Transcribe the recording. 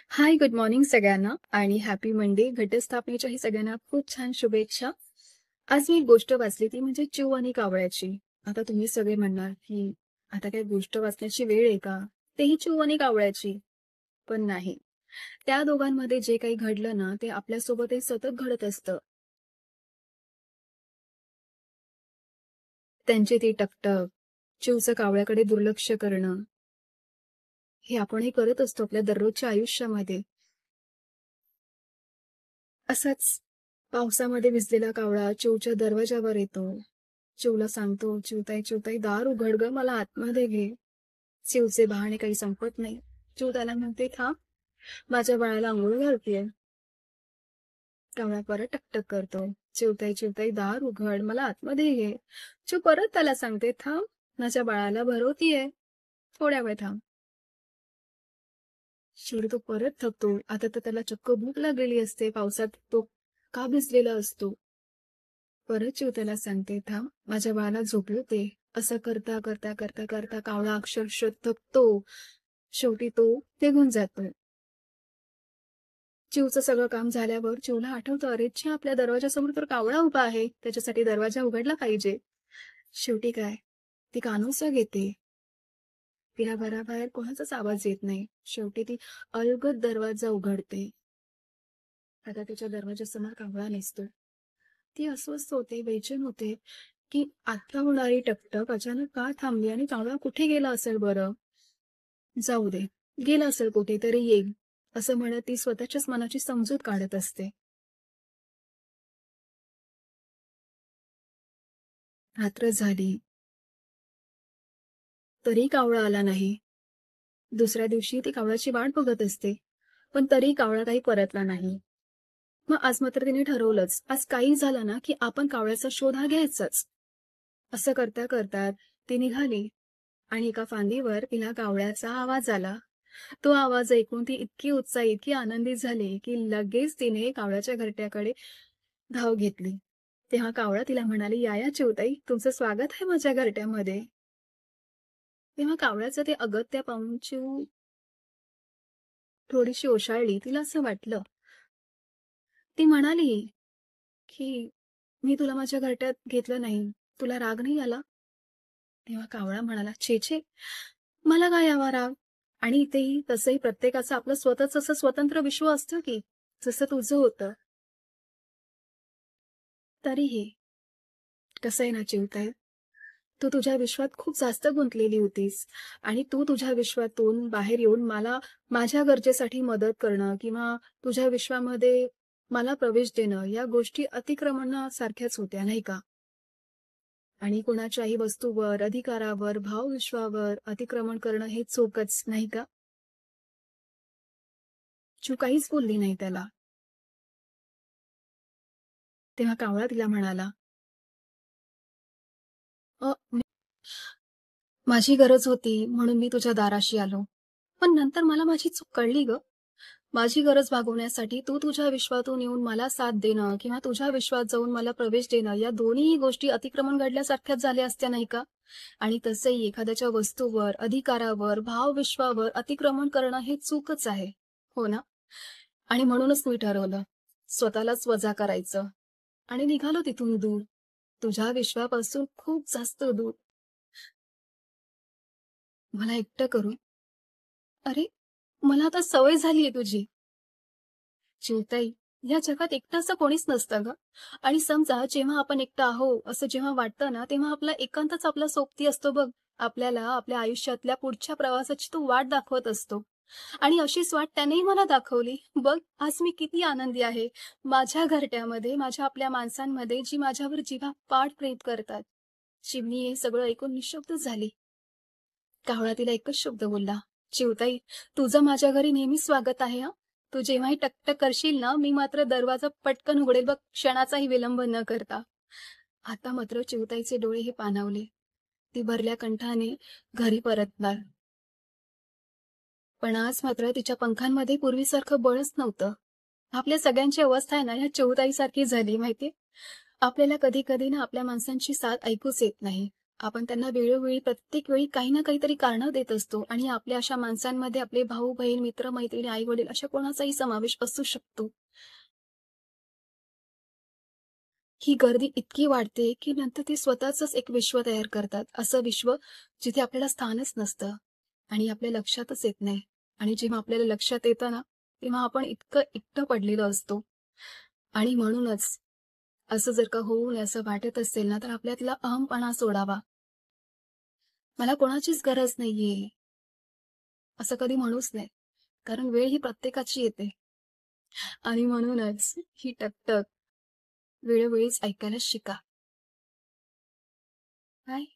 हाय, good morning सगळ्यांना आणि happy Monday. घटस्थापनेच्याही सगळ्यांना खूप छान शुभेच्छा. आज मी एक गोष्ट वाचली ती म्हणजे चिव आणि कावळ्याची. आता तुम्ही सगळे म्हणणार, की आता काय गोष्ट वाचण्याची वेळ आहे का? तेही चिव आणि कावळ्याची. पण नाही. त्या दोघांमध्ये जे काही घडलं ना, ते आपल्यासोबतही सतत घडत असतं. त्यांची ती टकटक, चिवचं कावळ्याकडे दुर्लक्ष करणं, हे आपणही करत असतो आपल्या दररोजच्या आयुष्यामध्ये. असाच पावसामध्ये भिजलेला कावळा चिवच्या दरवाजावर येतो. चिवला सांगतो, "चिवताई, चिवताई दार उघड गं, मला आतमध्ये घे." चिवचे बहाणे काही संपत नाही. चिव त्याला म्हणते, "थांब, माझ्या बाळाला अंघोळ घालतेय." कावळा परत टकटक करतो. "चिवताई, चिवताई दार उघड, मला आतमध्ये घे." चिव परत त्याला सांगते, "थांब, माझ्या बाळाला भरवतीये. थोड्या वेळ थांब." शेवटी तो परत थकतो. आता तर त्याला चक्क भूक लागलेली असते. पावसात तो का भिजलेला असतो. परत चिव त्याला सांगते, "थांब, माझ्या बाळाला झोपू दे." असं करता, करता, करता, करता कावळा अक्षरशः थकतो. शेवटी तो निघून जातो. चिवचं सगळं काम झाल्यावर चिवला आठवतं, "अरे छ्या! आपल्या दरवाजासमोर तर कावळा उभा आहे. त्याच्यासाठी दरवाजा उघडला पाहिजे." शेवटी काय, ती कानोसा घेते. तिला घराबाहेर कोणाचाच आवाज येत नाही. शेवटी ती अलगद दरवाजा उघडते. आता तिच्या दरवाजासमोर कावळा नसतो. ती अस्वस्थ होते, बेचैन होते, की आता होणारी टकटक अचानक का थांबली आणि कावळा कुठे गेला असेल बरं? जाऊ दे, गेला असेल कुठेतरी येईल, असं म्हणत ती स्वतःच्याच मनाची समजूत काढत असते. रात्र झाली, तरी कावळा आला नाही. दुसऱ्या दिवशी ती कावळ्याची वाट बघत असते, पण तरी कावळा काही परतला नाही. मग आज मात्र तिने ठरवलंच, आज काही झालं ना, की आपण कावळ्याचा शोध हा घ्यायचाच. असं करता करता ती निघाली आणि एका फांदीवर तिला कावळ्याचा आवाज आला. तो आवाज ऐकून ती इतकी उत्साही, इतकी आनंदित झाली, की लगेच तिने कावळ्याच्या घरट्याकडे धाव घेतली. तेव्हा कावळा तिला म्हणाली, "या या चिऊताई, तुमचं स्वागत आहे माझ्या घरट्यामध्ये." तेव्हा कावळ्याचं ते अगत्या पाहून चिऊ थोडीशी ओशाळली. तिला असं वाटलं. ती म्हणाली, की "मी तुला माझ्या घरट्यात घेतलं नाही. तुला राग नाही आला?" तेव्हा कावळा म्हणाला, "छे छे, मला काय यावा राग? आणि इथेही तसंही प्रत्येकाचं आपलं स्वतःचं असं स्वतंत्र विश्व असतं की, जसं तुझं होतं. तरीही कसं आहे ना चिवताई, तू तुझ्या विश्वात खूप जास्त गुंतलेली होतीस आणि तू तुझ्या विश्वातून बाहेर येऊन मला माझ्या गरजेसाठी मदत करणं किंवा तुझ्या विश्वामध्ये मला प्रवेश देणं, या गोष्टी अतिक्रमणासारख्याच होत्या, नाही का? आणि कुणाच्याही वस्तूवर, अधिकारावर, भावविश्वावर अतिक्रमण करणं हे चूकच, नाही का? चिव काहीच बोलली नाही त्याला. तेव्हा कावळा तिला म्हणाला, माझी गरज होती म्हणून मी तुझ्या दाराशी आलो. पण नंतर मला माझी चूक कळली गं. माझी गरज भागवण्यासाठी तू तुझ्या विश्वातून येऊन मला साथ देणं किंवा तुझ्या विश्वात जाऊन मला प्रवेश देणं, या दोन्हीही गोष्टी अतिक्रमण घडल्यासारख्याच झाल्या असत्या, नाही का? आणि तसंही एखाद्याच्या वस्तूवर, अधिकारावर, भावविश्वावर अतिक्रमण करणं हे चूकच आहे. हो ना? आणि म्हणूनच मी ठरवलं, स्वतःलाच वजा करायचं आणि निघालो तिथून दूर. तुझ्या विश्वापासून खूप जास्त दूर. मला एकटं करून. अरे, मला आता सवय झालीये तुझी. चिवताई, या जगात एकटं असं कोणीच नसतं गं. आणि समजा जेव्हा आपण एकटं आहो असं जेव्हा वाटतं ना, तेव्हा आपला एकांतच आपला सोबती असतो बघ. आपल्याला आपल्या आयुष्यातल्या पुढच्या प्रवासाची तो वाट दाखवत असतो. आणि अशीच वाट त्यानेही मला दाखवली. बघ, आज मी किती आनंदी आहे. माझ्या घरट्यामध्ये, माझ्या आपल्या माणसांमध्ये जी माझ्यावर जीवापाड प्रेम करतात. चिमणी हे सगळं ऐकून निःशब्द झाली. कावळा तिला एकच शब्द बोलला, "चिवताई, तुझं माझ्या घरी नेहमी स्वागत आहे हं. तू जेव्हाही टकटक करशील ना, मी मात्र दरवाजा पटकन उघडेल बघ, क्षणाचाही विलंब न करता." आता मात्र चिवताईचे डोळे हे पाणावले. ती भरल्या कंठाने घरी परतणार. पण आज मात्र तिच्या पंखांमध्ये पूर्वीसारखं बळच नव्हतं. आपल्या सगळ्यांची अवस्था आहे ना, ह्या चिऊताईसारखी झाली माहितीये? आपल्याला कधी-कधी ना आपल्या माणसांची साथ ऐकूच येत नाही. आपण त्यांना वेळोवेळी प्रत्येक वेळी काही ना काहीतरी कारणं देत असतो आणि आपल्या अशा माणसांमध्ये आपले भाऊ-बहीण, मित्र-मैत्रिणी, आई-वडील अशा कोणाचाही समावेश असू शकतो. ही गर्दी इतकी वाढते, की नंतर ते स्वतःचंच एक विश्व तयार करतात. असं विश्व जिथे आपल्याला स्थानच नसतं आणि आपल्या लक्षातच येत नाही. आणि जेव्हा आपल्याला लक्षात येतं ना, तेव्हा आपण इतकं एकटं पडलेलो असतो. आणि म्हणूनच असं जर का होऊ नये असं वाटत असेल ना, तर आपल्यातला अहमपणा सोडावा. मला कोणाचीच गरज नाहीये, असं कधी म्हणूच नये. कारण वेळ ही प्रत्येकाची येते आणि म्हणूनच ही टकटक वेळोवेळीच ऐकायला शिका. काय?